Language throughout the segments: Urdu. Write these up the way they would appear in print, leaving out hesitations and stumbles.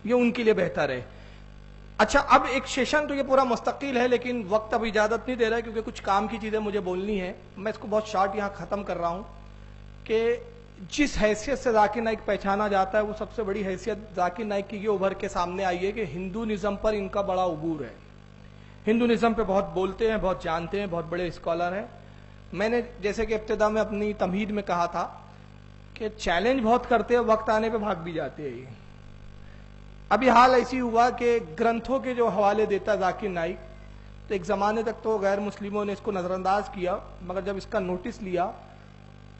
یہ ان کے لیے بہتر ہے. اچھا اب ایک سیشن تو یہ پورا مستقل ہے لیکن وقت اب اجازت نہیں دے رہا ہے کیونکہ کچھ کام کی چیزیں مجھے بولنی ہے. میں اس کو بہت شارٹ یہاں ختم کر رہا ہوں کہ جس حیثیت سے ذاکر نائک پہچانا جاتا ہے وہ سب سے بڑی حیثیت ذاکر نائک کی یہ ابھر کے سامنے آئی ہے کہ ہندونزم پر ان کا بڑا عبور ہے. ہندونزم پہ بہت بولتے ہیں, بہت جانتے ہیں, بہت بڑے اسکالر ہیں. میں نے جیسے کہ ابتدا میں اپنی تمہید میں کہا تھا کہ چیلنج بہت کرتے ہیں, وقت آنے پہ بھاگ بھی جاتے ہیں. ابھی حال ایسی ہوا کہ گرنتھوں کے جو حوالے دیتا ذاکر نائک, تو ایک زمانے تک تو غیر مسلموں نے اس کو نظر انداز کیا, مگر جب اس کا نوٹس لیا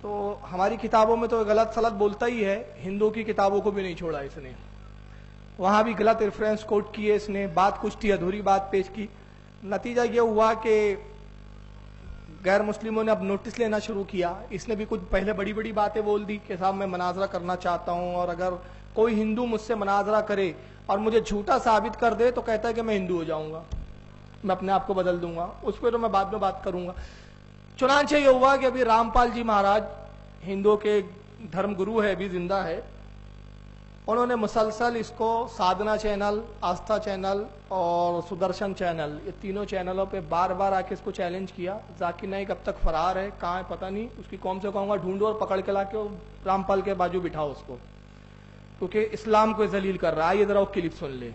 تو ہماری کتابوں میں تو غلط سلط بولتا ہی ہے, ہندوؤں کی کتابوں کو بھی نہیں چھوڑا اس نے. وہاں بھی غلط ریفرنس کوٹ کیے اس نے, بات کچھ تھی, ادھوری بات پیش کی. نتیجہ یہ ہوا کہ غیر مسلموں نے اب نوٹس لینا شروع کیا. اس نے بھی کچھ پہلے بڑی بڑی باتیں بول دی کہ صاحب میں مناظرہ کرنا چاہتا ہوں, اور اگر کوئی ہندو مجھ سے مناظرہ کرے اور مجھے جھوٹا ثابت کر دے تو کہتا ہے کہ میں ہندو ہو جاؤں گا, میں اپنے آپ کو بدل دوں گا. اس پہ تو میں بعد میں بات کروں گا. چنانچہ یہ ہوا کہ ابھی رام پال جی مہاراج ہندوؤں کے دھرم گرو ہے, ابھی زندہ ہے, انہوں نے مسلسل اس کو سادھنا چینل, آستھا چینل اور سدرشن چینل, یہ تینوں چینلوں پہ بار بار آ کے اس کو چیلنج کیا. ذاکر نائک اب تک فرار ہے, کہاں ہے پتہ نہیں. اس کی قوم سے کہوں گا ڈھونڈو اور پکڑ کے لا کے رام پال کے بازو بٹھاؤ اس کو, کیونکہ اسلام کو ذلیل کر رہا ہے. یہ ذرا وہ کلپ سن لے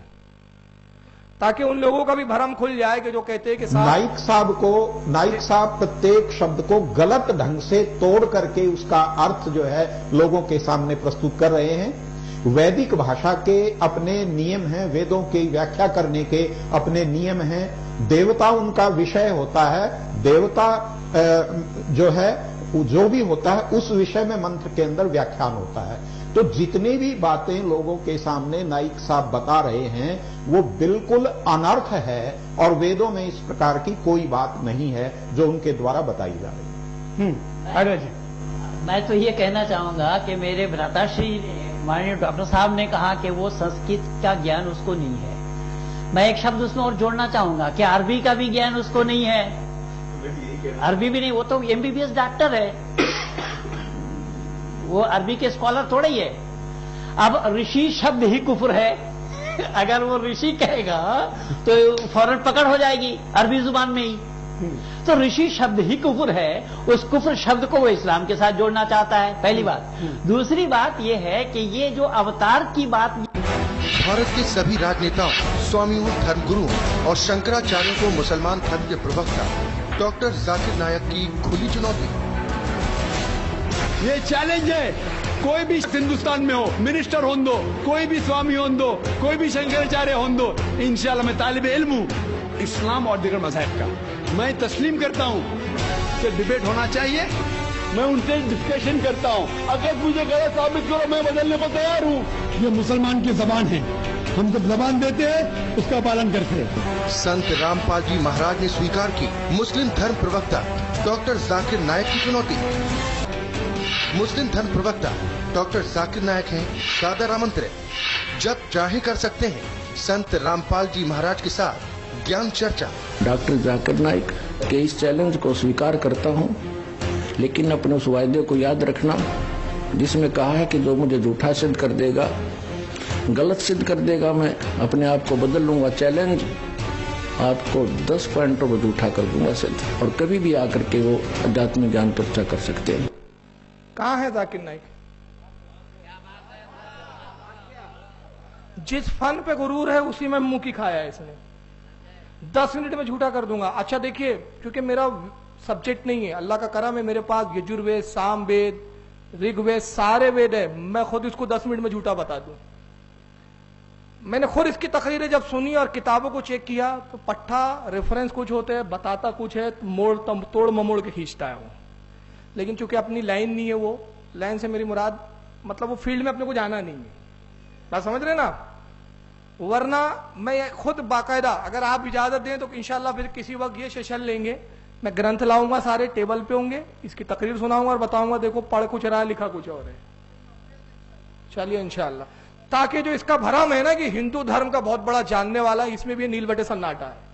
تاکہ ان لوگوں کا بھی بھرم کھل جائے کہ جو کہتے ہیں کہ نائک صاحب پرتیک شبد کو غلط ڈھنگ سے توڑ کر کے اس کا ارتھ جو ہے لوگوں کے سامنے پرستوت کر رہے ہیں. ویدک بھاشا کے اپنے نیم ہیں, ویدوں کی ویاخیا کرنے کے اپنے نیم ہیں. دیوتا ان کا وشے ہوتا ہے, دیوتا جو ہے جو بھی ہوتا ہے اس وشے میں منتر کے اندر ویاخیان ہوتا ہے. تو جتنی بھی باتیں لوگوں کے سامنے نائک صاحب بتا رہے ہیں وہ بالکل انرتھ ہے, اور ویدوں میں اس پرکار کی کوئی بات نہیں ہے جو ان کے دوارا بتائی جا رہی ہے. میں تو یہ کہنا چاہوں گا کہ میرے بھراتا شری ماننیہ ڈاکٹر صاحب نے کہا کہ وہ سنسکرت کا گیان اس کو نہیں ہے. میں ایک شبد اس میں اور جوڑنا چاہوں گا کہ عربی کا بھی گیان اس کو نہیں ہے. عربی بھی نہیں, وہ تو MBBS ڈاکٹر ہے, وہ عربی کے اسکالر تھوڑے ہی ہے. اب رشی شبد ہی کفر ہے, اگر وہ رشی کہے گا تو فوراً پکڑ ہو جائے گی عربی زبان میں ہی. تو رشی شبد ہی کفر ہے, اس کفر شبد کو وہ اسلام کے ساتھ جوڑنا چاہتا ہے, پہلی بات. دوسری بات یہ ہے کہ یہ جو اوتار کی بات, بھارت کے سبھی راجنیتاؤں, سوامیوں, دھرم گروؤں اور شنکراچاریوں کو مسلمان دھرم کے پروکتا ڈاکٹر ذاکر نائک کی کھلی چنوتی. یہ چیلنج ہے, کوئی بھی ہندوستان میں ہو, منسٹر ہوں دو, کوئی بھی سوامی ہوں دو, کوئی بھی شنکراچاریہ ہوں دو, انشاءاللہ میں طالب علم ہوں اسلام اور دیگر مذاہب کا. میں تسلیم کرتا ہوں کہ ڈیبیٹ ہونا چاہیے, میں ان سے ڈسکشن کرتا ہوں, اگر مجھے غلط ثابت کرو میں بدلنے کو تیار ہوں. یہ مسلمان کی زبان ہے, ہم جب زبان دیتے ہیں اس کا پالن کرتے ہیں. سنت رام پال جی مہاراج نے سویکار کی مسلم دھرم پروکتا ڈاکٹر ذاکر نائک کی چنوتی. مسلم دھرم پروکتا ڈاکٹر ذاکر نائک ہیں سادر آمنترت, جب چاہے کر سکتے ہیں سنت رام پال جی مہاراج کے ساتھ گیان چرچا. ڈاکٹر ذاکر نائک کے اس چیلنج کو سویکار کرتا ہوں, لیکن اپنے اس وعدے کو یاد رکھنا جس میں کہا ہے کہ جو مجھے جھوٹا سدھ کر دے گا, غلط سدھ کر دے گا, میں اپنے آپ کو بدل لوں گا. چیلنج آپ کو 10 پوائنٹوں میں جھوٹا کر دوں گا سدھ, اور کبھی بھی آ کر کے وہ آدھیاتمک جان چرچا کر سکتے ہیں. کہاں ہے ذاکر نائک؟ جس فن پہ غرور ہے اسی میں منہ کی کھایا ہے اس نے. 10 منٹ میں جھوٹا کر دوں گا. اچھا دیکھیے, کیونکہ میرا سبجیکٹ نہیں ہے, اللہ کا کرم ہے, میرے پاس یجروید, سام وید, رگ وید, سارے وید ہے, میں خود اس کو 10 منٹ میں جھوٹا بتا دوں. میں نے خود اس کی تقریریں جب سنی اور کتابوں کو چیک کیا تو پٹھا ریفرنس کچھ ہوتے ہیں, بتاتا کچھ ہے, موڑ توڑ مموڑ کے کھینچتا ہے وہ. لیکن چونکہ اپنی لائن نہیں ہے, وہ لائن سے میری مراد مطلب وہ فیلڈ میں اپنے کو جانا نہیں ہے, بات سمجھ رہے نا. ورنہ میں خود باقاعدہ اگر آپ اجازت دیں تو انشاءاللہ پھر کسی وقت یہ سیشن لیں گے, میں گرنتھ لاؤں گا, سارے ٹیبل پہ ہوں گے, اس کی تقریر سناؤں گا اور بتاؤں گا دیکھو پڑھ کچھ رہا ہے لکھا کچھ اور ہے. چلیے انشاءاللہ, تاکہ جو اس کا بھرم ہے نا کہ ہندو دھرم کا بہت بڑا جاننے والا, اس میں بھی نیل بٹے سناٹا ہے.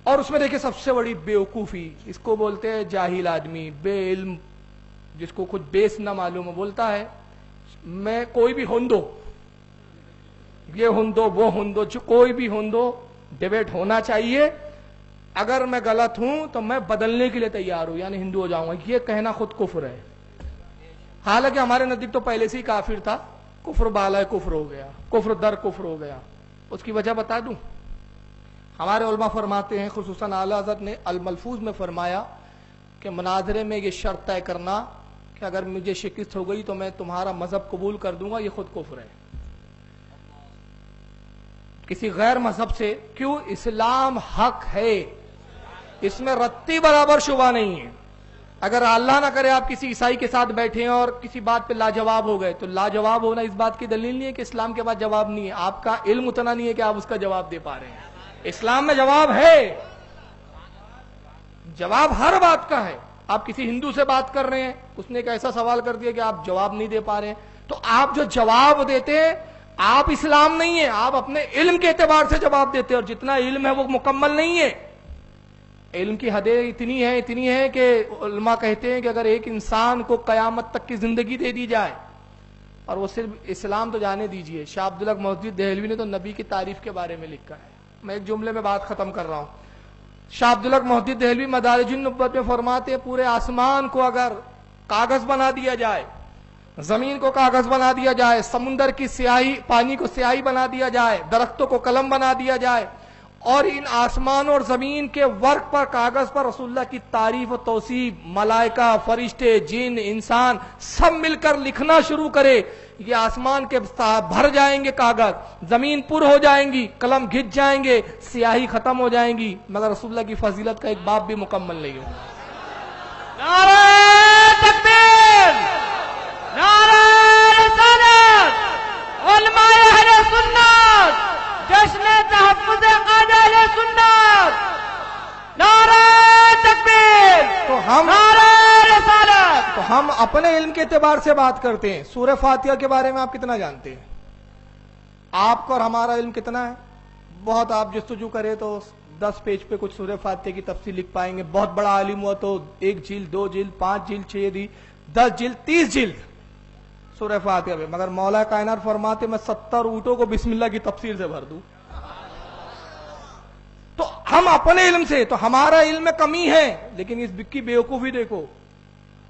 اور اس میں دیکھیں سب سے بڑی بیوقوفی, اس کو بولتے ہیں جاہل آدمی, بے علم, جس کو کچھ بیس نہ معلوم ہو, بولتا ہے میں کوئی بھی ہندو یہ ہندو وہ ہندو جو کوئی بھی ہندو ڈیبیٹ ہونا چاہیے. اگر میں غلط ہوں تو میں بدلنے کے لیے تیار ہوں, یعنی ہندو ہو جاؤں گا. یہ کہنا خود کفر ہے. حالانکہ ہمارے نزدیک تو پہلے سے ہی کافر تھا. کفر بالا کفر ہو گیا, کفر در کفر ہو گیا. اس کی وجہ بتا دوں. ہمارے علماء فرماتے ہیں, خصوصاً اعلی حضرت نے الملفوظ میں فرمایا کہ مناظرے میں یہ شرط طے کرنا کہ اگر مجھے شکست ہو گئی تو میں تمہارا مذہب قبول کر دوں گا, یہ خود کفر ہے. کسی غیر مذہب سے کیوں؟ اسلام حق ہے, اس میں رتی برابر شبہ نہیں ہے. اگر اللہ نہ کرے آپ کسی عیسائی کے ساتھ بیٹھے ہیں اور کسی بات پہ لاجواب ہو گئے, تو لاجواب ہونا اس بات کی دلیل نہیں ہے کہ اسلام کے بعد جواب نہیں ہے. آپ کا علم اتنا نہیں ہے کہ آپ اس کا جواب دے پا رہے ہیں. اسلام میں جواب ہے, جواب ہر بات کا ہے. آپ کسی ہندو سے بات کر رہے ہیں, اس نے ایک ایسا سوال کر دیا کہ آپ جواب نہیں دے پا رہے ہیں, تو آپ جو جواب دیتے ہیں آپ اسلام نہیں ہے, آپ اپنے علم کے اعتبار سے جواب دیتے ہیں, اور جتنا علم ہے وہ مکمل نہیں ہے. علم کی حدیں اتنی ہیں کہ علماء کہتے ہیں کہ اگر ایک انسان کو قیامت تک کی زندگی دے دی جائے اور وہ صرف اسلام تو جانے دیجئے. شاہ عبدالحق محدث دہلوی نے تو نبی کی تعریف کے بارے میں لکھا ہے. میں ایک جملے میں بات ختم کر رہا ہوں. شاہ عبدالحق محدث دہلوی مدارج النبوت میں فرماتے ہیں پورے آسمان کو اگر کاغذ بنا دیا جائے, زمین کو کاغذ بنا دیا جائے, سمندر کی سیاہی پانی کو سیاہی بنا دیا جائے, درختوں کو قلم بنا دیا جائے, اور ان آسمان اور زمین کے ورق پر کاغذ پر رسول اللہ کی تعریف و توصیف ملائکہ, فرشتے, جن, انسان سب مل کر لکھنا شروع کرے, یہ آسمان کے بھر جائیں گے کاغذ, زمین پر ہو جائیں گی, قلم گھٹ جائیں گے, سیاہی ختم ہو جائیں گی, مگر رسول اللہ کی فضیلت کا ایک باب بھی مکمل نہیں ہوگا. نعرہ تکبیر, نعرہ رسالت, علماء اہل سنت, جشن تحفظ قائد اہل سنت, نعرہ تکبیر, نعرہ رسالت. تو ہم اپنے علم کے اعتبار سے بات کرتے ہیں. سورہ فاتحہ کے بارے میں آپ کتنا جانتے ہیں؟ آپ کا اور ہمارا علم کتنا ہے؟ بہت آپ جستجو کرے تو 10 پیج پہ کچھ سورہ فاتحہ کی تفصیل لکھ پائیں گے. بہت بڑا عالم ہوا تو 1 جلد 2 جلد 5 جلد 6 جلد 10 جلد 30 جلد سورہ فاتحہ پہ. مگر مولا کائنات فرماتے میں 70 اونٹوں کو بسم اللہ کی تفصیل سے بھر دوں. تو ہم اپنے علم سے, تو ہمارا علم میں کمی ہے, لیکن اس بکی بیوقوفی دیکھو,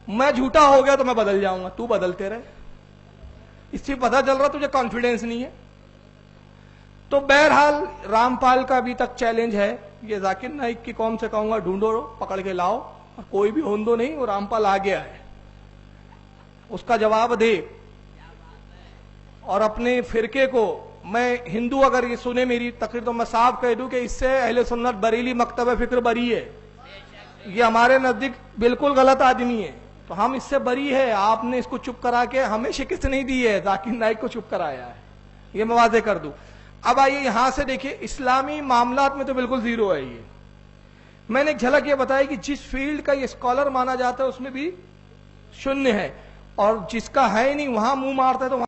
میں جھوٹا ہو گیا تو میں بدل جاؤں گا, تو بدلتے رہے. اس سے پتہ چل رہا تجھے کانفیڈینس نہیں ہے. تو بہرحال رامپال کا ابھی تک چیلنج ہے. یہ ذاکر نائک کی قوم سے کہوں گا ڈھونڈو پکڑ کے لاؤ, اور کوئی بھی ہندو نہیں, وہ رامپال آ گیا ہے, اس کا جواب دے. اور اپنے فرقے کو, میں ہندو اگر یہ سنے میری تقریر تو میں صاف کہہ دوں کہ اس سے اہل سنت بریلی مکتب فکر بری ہے. یہ ہمارے نزدیک بالکل غلط آدمی ہے, تو ہم اس سے بری ہے. آپ نے اس کو چپ کرا کے ہمیں شکست نہیں دی ہے, ذاکر نائک کو چپ کرایا ہے. یہ میں واضح کر دوں. اب آئیے یہاں سے دیکھیے, اسلامی معاملات میں تو بالکل زیرو ہے. یہ میں نے ایک جھلک یہ بتائی کہ جس فیلڈ کا یہ اسکالر مانا جاتا ہے اس میں بھی شونیہ ہے, اور جس کا ہے نہیں وہاں منہ مارتا ہے تو